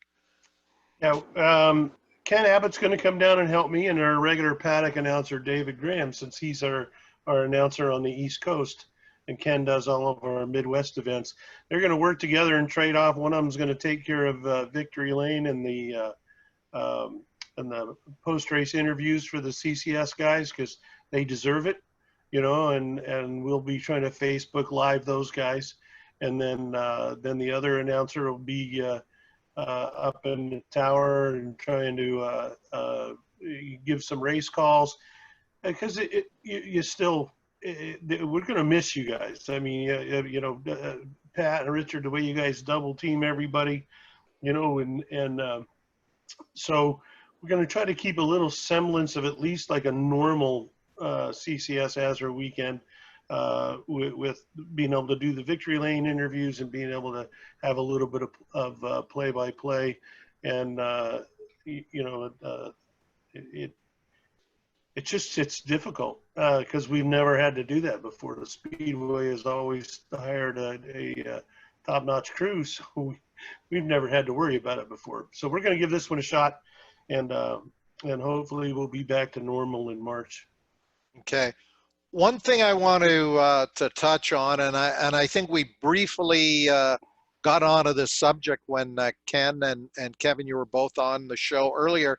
Yeah, Ken Abbott's going to come down and help me, and our regular paddock announcer, David Graham, since he's our announcer on the East Coast, and Ken does all of our Midwest events. They're going to work together and trade off. One of them's going to take care of Victory Lane and the post-race interviews for the CCS guys, because they deserve it, you know, and we'll be trying to Facebook Live those guys. And then the other announcer will be up in the tower and trying to give some race calls, because you still, we're going to miss you guys. I mean, you know, Pat and Richard, the way you guys double team everybody, you know, and so we're going to try to keep a little semblance of at least like a normal CCS Azure weekend, with being able to do the Victory Lane interviews and being able to have a little bit of play-by-play. And, you know, it's difficult because we've never had to do that before. The Speedway has always hired a top-notch crew, so we've never had to worry about it before. So we're going to give this one a shot, and hopefully we'll be back to normal in March. Okay. One thing I want to touch on, and I think we briefly got onto this subject when Ken and Kevin, you were both on the show earlier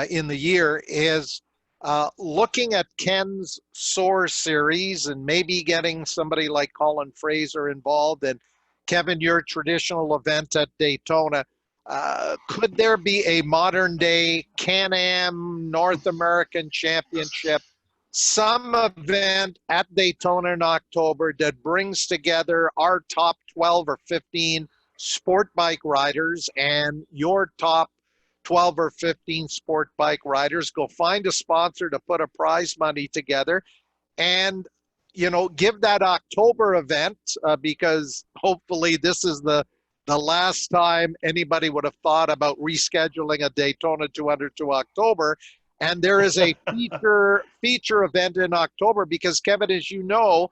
in the year, is looking at Ken's SOAR series and maybe getting somebody like Colin Fraser involved, and Kevin, your traditional event at Daytona. Could there be a modern day Can-Am North American Championship some event at Daytona in October that brings together our top 12 or 15 sport bike riders and your top 12 or 15 sport bike riders. Go find a sponsor to put a prize money together and, give that October event because hopefully this is the last time anybody would have thought about rescheduling a Daytona 200 to October. And there is a feature event in October because, Kevin, as you know,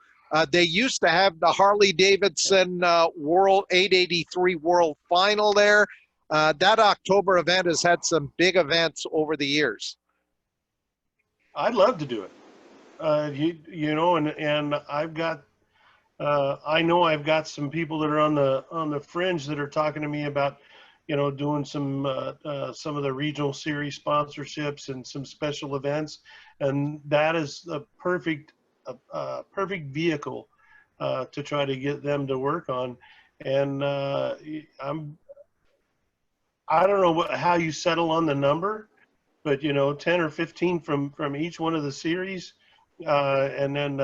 they used to have the Harley Davidson World 883 World Final there. That October event has had some big events over the years. I'd love to do it. And I've got, I know I've got some people that are on the fringe that are talking to me about, doing some of the regional series sponsorships and some special events, and that is a perfect vehicle to try to get them to work on. And I don't know how you settle on the number, but 10 or 15 from each one of the series, and then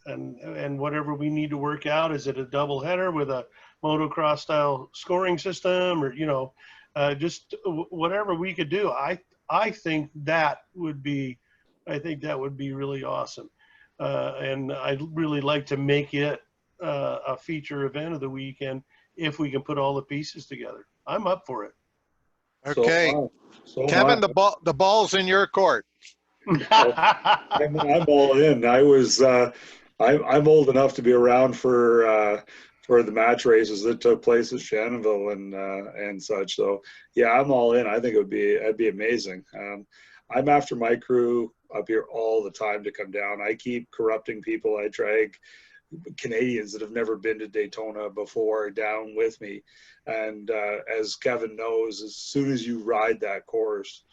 and whatever we need to work out. Is it a double header with a motocross style scoring system, or just whatever we could do? I think that would be really awesome, and I'd really like to make it a feature event of the weekend if we can put all the pieces together. I'm up for it. Okay, So Kevin, the ball's in your court. I'm all in. I'm old enough to be around for the match races that took place at Shannonville and such. So yeah, I'm all in. I think it'd be amazing. I'm after my crew up here all the time to come down. I keep corrupting people. I drag Canadians that have never been to Daytona before down with me. And as Kevin knows, as soon as you ride that course,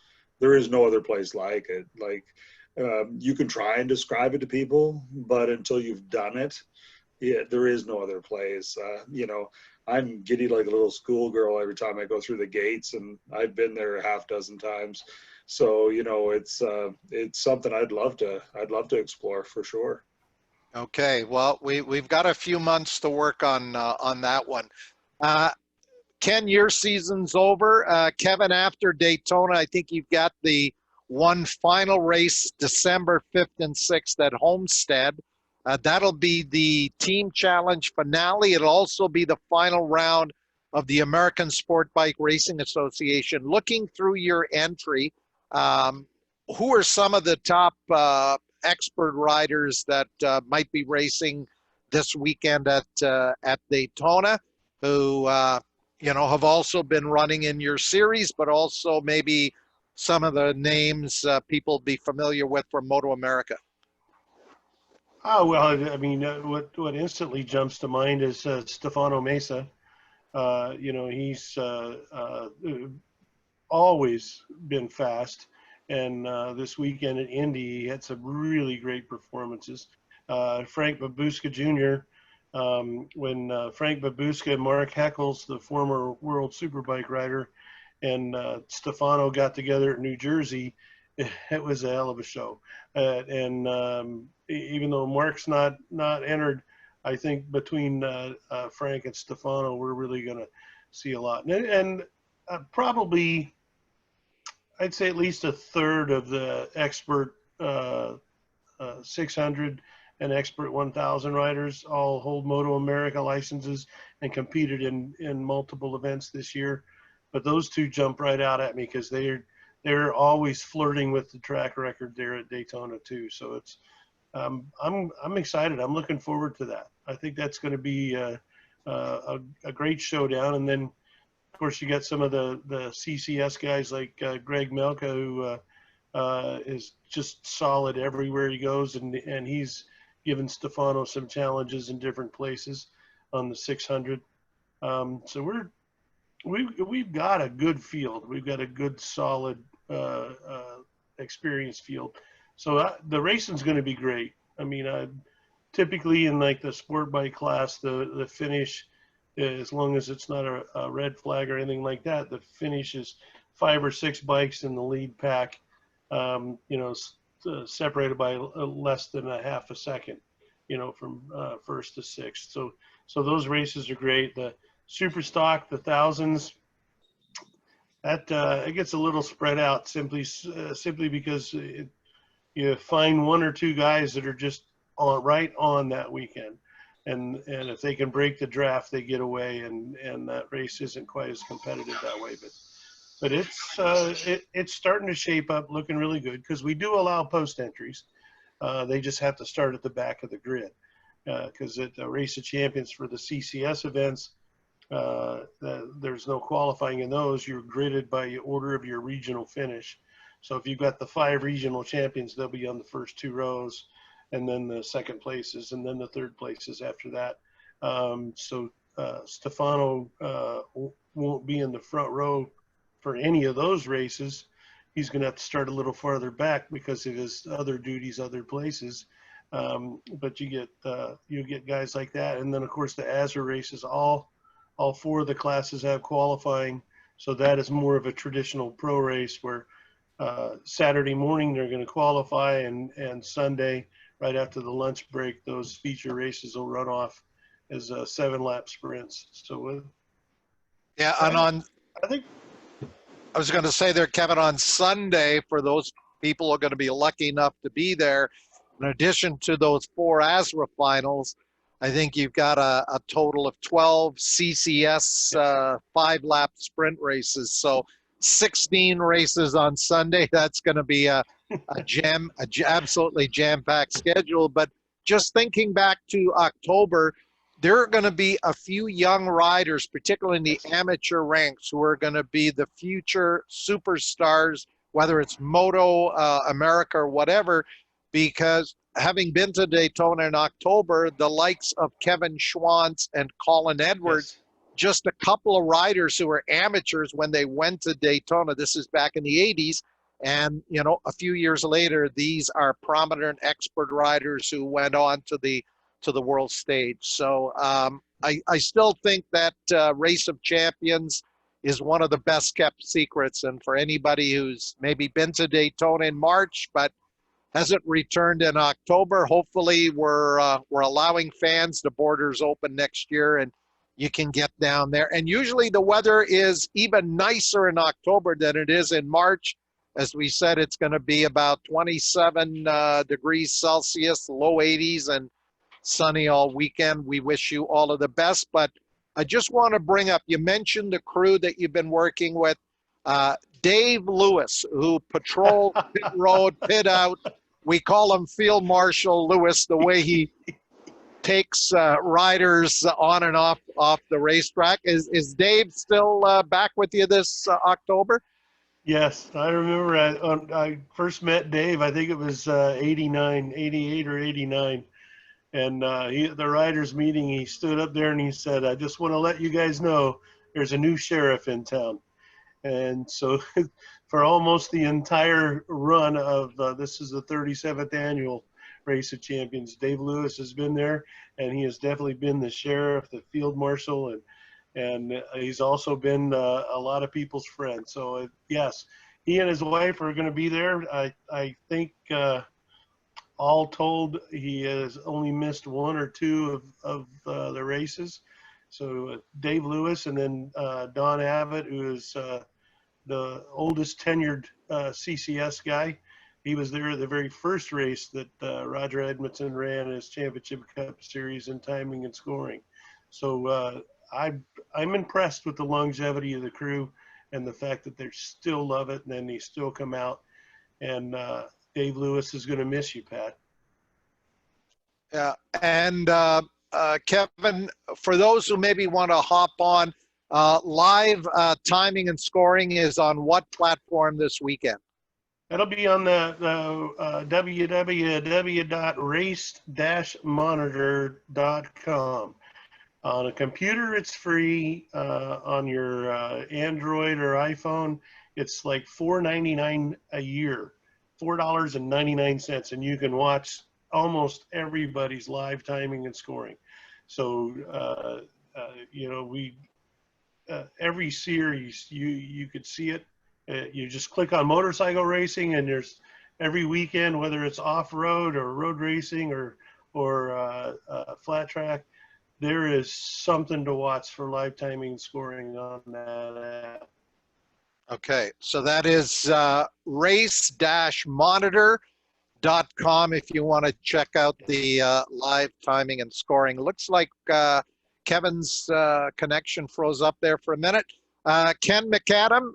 there is no other place like it. Like you can try and describe it to people, but until you've done it, yeah, there is no other place. I'm giddy like a little schoolgirl every time I go through the gates, and I've been there a half dozen times. So it's something I'd love to explore for sure. Okay, well, we've got a few months to work on that one. Ken, your season's over. Kevin, after Daytona, I think you've got the one final race December 5th and 6th at Homestead. That'll be the Team Challenge finale. It'll also be the final round of the American Sport Bike Racing Association. Looking through your entry, who are some of the top expert riders that might be racing this weekend at Daytona, who have also been running in your series, but also maybe some of the names people be familiar with from Moto America? Oh, well, I mean, what instantly jumps to mind is Stefano Mesa. He's always been fast. And this weekend at Indy, he had some really great performances. Frank Babushka Jr., when Frank Babushka, Mark Heckles, the former world superbike rider, and Stefano got together at New Jersey, it was a hell of a show. And even though Mark's not entered, I think between Frank and Stefano, we're really going to see a lot. And probably, I'd say at least a third of the expert 600 and expert 1000 riders all hold Moto America licenses and competed in multiple events this year. But those two jump right out at me because they're always flirting with the track record there at Daytona too. So it's I'm excited. I'm looking forward to that. I think that's going to be a great showdown. And then, of course, you got some of the CCS guys like Greg Melka, who is just solid everywhere he goes, and he's given Stefano some challenges in different places on the 600. So we've got a good field. We've got a good, solid, experienced field. So the racing's going to be great. I mean, typically in like the sport bike class, the finish, as long as it's not a red flag or anything like that, the finish is 5 or 6 bikes in the lead pack. separated by less than a half a second, you know, from first to sixth. So those races are great. The super stock, the thousands, that it gets a little spread out simply because you find one or two guys that are just right on that weekend, and if they can break the draft, they get away, and that race isn't quite as competitive that way. But it's starting to shape up, looking really good, because we do allow post entries. They just have to start at the back of the grid, because at the Race of Champions for the CCS events, there's no qualifying in those. You're gridded by order of your regional finish. So if you've got the 5 regional champions, they'll be on the first 2 rows, and then the second places, and then the third places after that. Stefano won't be in the front row for any of those races. He's going to have to start a little farther back because of his other duties, other places. But you get guys like that, and then of course the ASRA races, all 4 of the classes have qualifying. So that is more of a traditional pro race where Saturday morning they're going to qualify, and Sunday right after the lunch break, those feature races will run off as 7-lap sprints. So Yeah, and I think I was going to say there, Kevin, on Sunday, for those people who are going to be lucky enough to be there, in addition to those 4 ASRA finals, I think you've got a total of 12 CCS 5-lap sprint races. So 16 races on Sunday. That's going to be a absolutely jam-packed schedule. But just thinking back to October, there are going to be a few young riders, particularly in the amateur ranks, who are going to be the future superstars, whether it's Moto America or whatever, because having been to Daytona in October, the likes of Kevin Schwantz and Colin Edwards, just a couple of riders who were amateurs when they went to Daytona. This is back in the 80s. And, you know, a few years later, these are prominent expert riders who went on to the world stage. So I still think that Race of Champions is one of the best kept secrets. And for anybody who's maybe been to Daytona in March, but hasn't returned in October, hopefully we're allowing fans, the borders open next year, and you can get down there. And usually the weather is even nicer in October than it is in March. As we said, it's going to be about 27 degrees Celsius, low 80s, and sunny all weekend. We wish you all of the best. But I just want to bring up, you mentioned the crew that you've been working with. Dave Lewis, who patrolled pit road, pit out. We call him Field Marshal Lewis, the way he takes riders on and off the racetrack. Is Dave still back with you this October? Yes, I remember I first met Dave, I think it was 88 or 89. And the riders meeting, he stood up there and he said, "I just want to let you guys know there's a new sheriff in town." And so for almost the entire run of this is the 37th annual Race of Champions, Dave Lewis has been there, and he has definitely been the sheriff, the field marshal, and he's also been a lot of people's friend. So yes, he and his wife are going to be there. I think all told, he has only missed 1 or 2 of the races. So Dave Lewis, and then Don Abbott, who is the oldest tenured CCS guy. He was there at the very first race that Roger Edmondson ran his Championship Cup Series in timing and scoring. So I'm impressed with the longevity of the crew and the fact that they still love it, and then they still come out. And Dave Lewis is going to miss you, Pat. Yeah, and Kevin, for those who maybe want to hop on, live timing and scoring is on what platform this weekend? That'll be on the www.race-monitor.com. On a computer, it's free. On your Android or iPhone, it's like $4.99 a year, $4.99, and you can watch almost everybody's live timing and scoring. So, every series, you could see it. You just click on motorcycle racing, and there's every weekend, whether it's off-road or road racing or flat track, there is something to watch for live timing and scoring on that app. Okay, so that is race-monitor.com if you want to check out the live timing and scoring. Looks like Kevin's connection froze up there for a minute. Ken McAdam,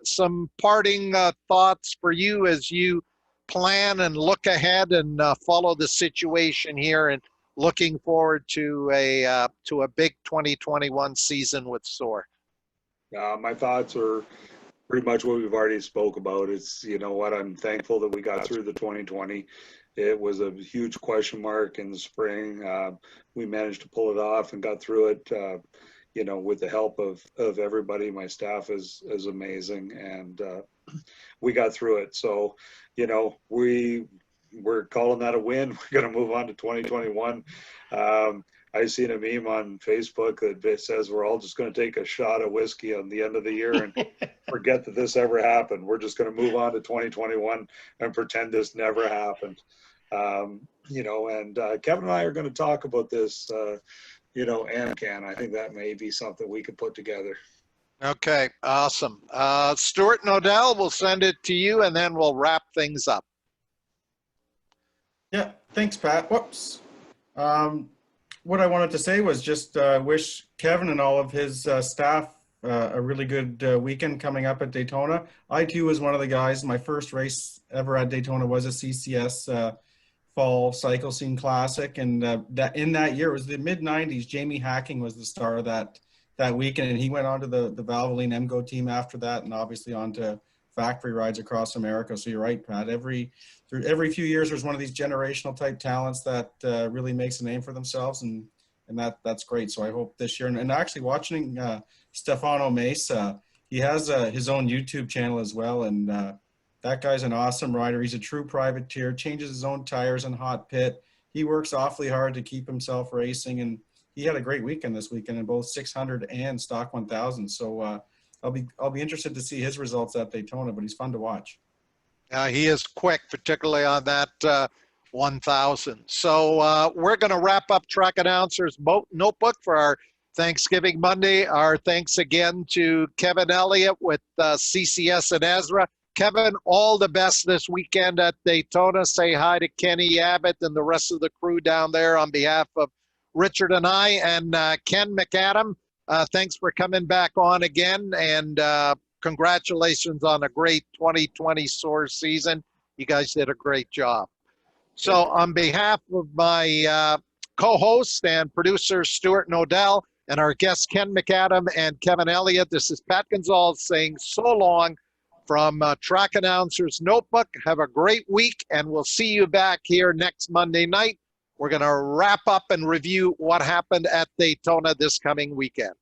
some parting thoughts for you as you plan and look ahead and follow the situation here, and looking forward to a big 2021 season with SOAR. My thoughts are pretty much what we've already spoke about. It's, you know what, I'm thankful that we got through the 2020. It was a huge question mark in the spring. We managed to pull it off and got through it, you know, with the help of everybody. My staff is amazing, and we got through it. So, you know, we're calling that a win. We're going to move on to 2021. I seen a meme on Facebook that says we're all just going to take a shot of whiskey on the end of the year and forget that this ever happened. We're just going to move on to 2021 and pretend this never happened. You know, and Kevin and I are going to talk about this, you know, and I think that may be something we could put together. Okay, awesome. Stuart Nodell, we'll send it to you and then we'll wrap things up. Yeah, thanks, Pat. Whoops. What I wanted to say was just wish Kevin and all of his staff a really good weekend coming up at Daytona. I too was one of the guys. My first race ever at Daytona was a CCS Fall Cycle Scene Classic, and that in that year, it was the mid-90s. Jamie Hacking was the star of that weekend, and he went on to the Valvoline MGO team after that, and obviously on to factory rides across America. So you're right, Pat. Every few years, there's one of these generational type talents that really makes a name for themselves, and that's great. So I hope this year, and actually watching Stefano Mesa, he has his own YouTube channel as well, and that guy's an awesome rider. He's a true privateer, changes his own tires in hot pit. He works awfully hard to keep himself racing, and he had a great weekend this weekend in both 600 and Stock 1000. So I'll be interested to see his results at Daytona, but he's fun to watch. He is quick, particularly on that 1000. So we're going to wrap up Track Announcers Notebook for our Thanksgiving Monday. Our thanks again to Kevin Elliott with CCS and Ezra. Kevin, all the best this weekend at Daytona. Say hi to Kenny Abbott and the rest of the crew down there on behalf of Richard and I. And Ken McAdam, thanks for coming back on again. And congratulations on a great 2020 SOAR season. You guys did a great job. So on behalf of my co-host and producer, Stuart Nodell, and our guests, Ken McAdam and Kevin Elliott, this is Pat Gonzalez saying so long from Track Announcers Notebook. Have a great week, and we'll see you back here next Monday night. We're going to wrap up and review what happened at Daytona this coming weekend.